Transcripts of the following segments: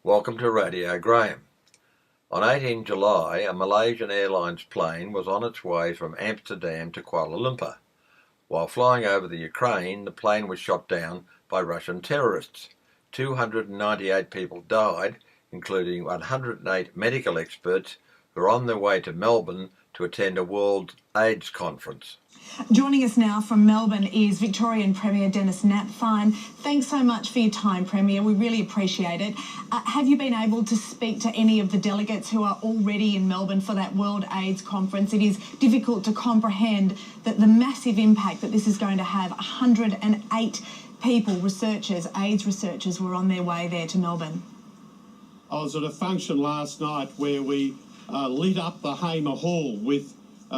Welcome to Radio Graham. On 18 July, a Malaysian Airlines plane was on its way from Amsterdam to Kuala Lumpur. While flying over the Ukraine, the plane was shot down by Russian terrorists. 298 people died, including 108 medical experts who were on their way to Melbourne to attend a World AIDS conference. Joining us now from Melbourne is Victorian Premier Denis Napthine. Thanks so much for your time, Premier. We really appreciate it. Have you been able to speak to any of the delegates who are already in Melbourne for that World AIDS conference? It is difficult to comprehend that the massive impact that this is going to have. 108 people, researchers, AIDS researchers, were on their way there to Melbourne. I was at a function last night where we lit up the Hamer Hall with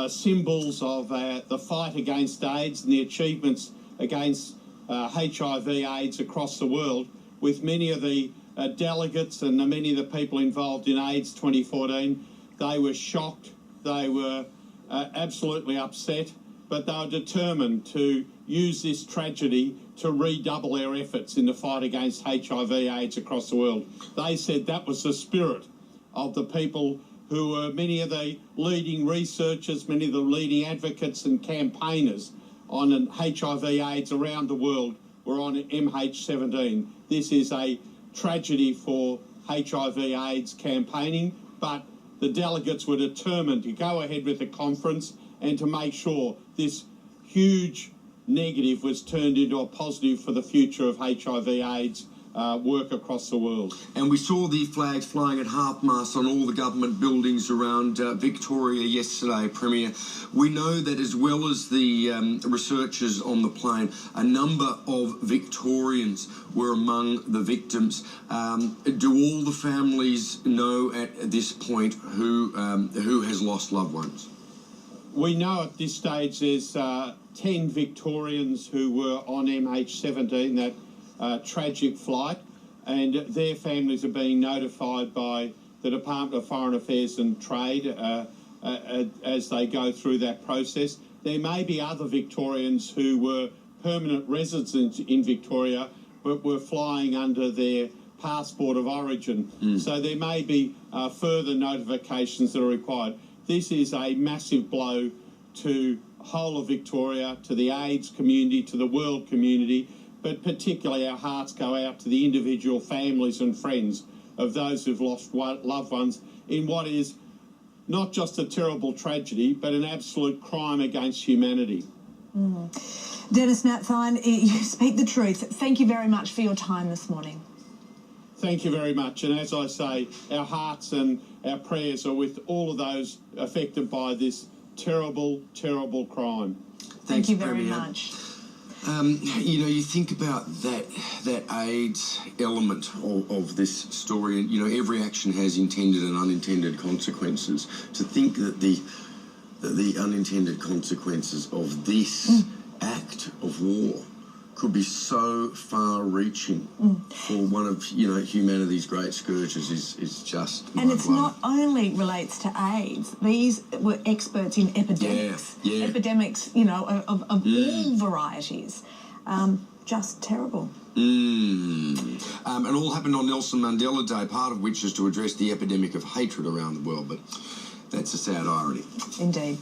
symbols of the fight against AIDS and the achievements against HIV/AIDS across the world, with many of the delegates and many of the people involved in AIDS 2014. They were shocked, they were absolutely upset, but they were determined to use this tragedy to redouble their efforts in the fight against HIV/AIDS across the world. They said that was the spirit of the people who were many of the leading researchers, many of the leading advocates and campaigners on HIV/AIDS around the world were on MH17. This is a tragedy for HIV/AIDS campaigning, but the delegates were determined to go ahead with the conference and to make sure this huge negative was turned into a positive for the future of HIV/AIDS work across the world. And we saw the flags flying at half-mast on all the government buildings around Victoria yesterday, Premier. We know that as well as the researchers on the plane, a number of Victorians were among the victims. Do all the families know at this point who has lost loved ones? We know at this stage there's 10 Victorians who were on MH17, that tragic flight, and their families are being notified by the Department of Foreign Affairs and Trade as they go through that process. There may be other Victorians who were permanent residents in Victoria but were flying under their passport of origin. So there may be further notifications that are required. This is a massive blow to whole of Victoria, to the AIDS community, to the world community, but particularly our hearts go out to the individual families and friends of those who've lost loved ones in what is not just a terrible tragedy, but an absolute crime against humanity. Denis Napthine, you speak the truth. Thank you very much for your time this morning. Thank you very much. And as I say, our hearts and our prayers are with all of those affected by this terrible, terrible crime. Thank you very much. You know, you think about that AIDS element of this story, and, you know, every action has intended and unintended consequences. To think that the unintended consequences of this act of war could be so far-reaching for one of, you know, humanity's great scourges is just And it's not only relates to AIDS. These were experts in epidemics. Epidemics, you know, of all varieties. Just terrible. And all happened on Nelson Mandela Day, part of which is to address the epidemic of hatred around the world. But that's a sad irony. Indeed.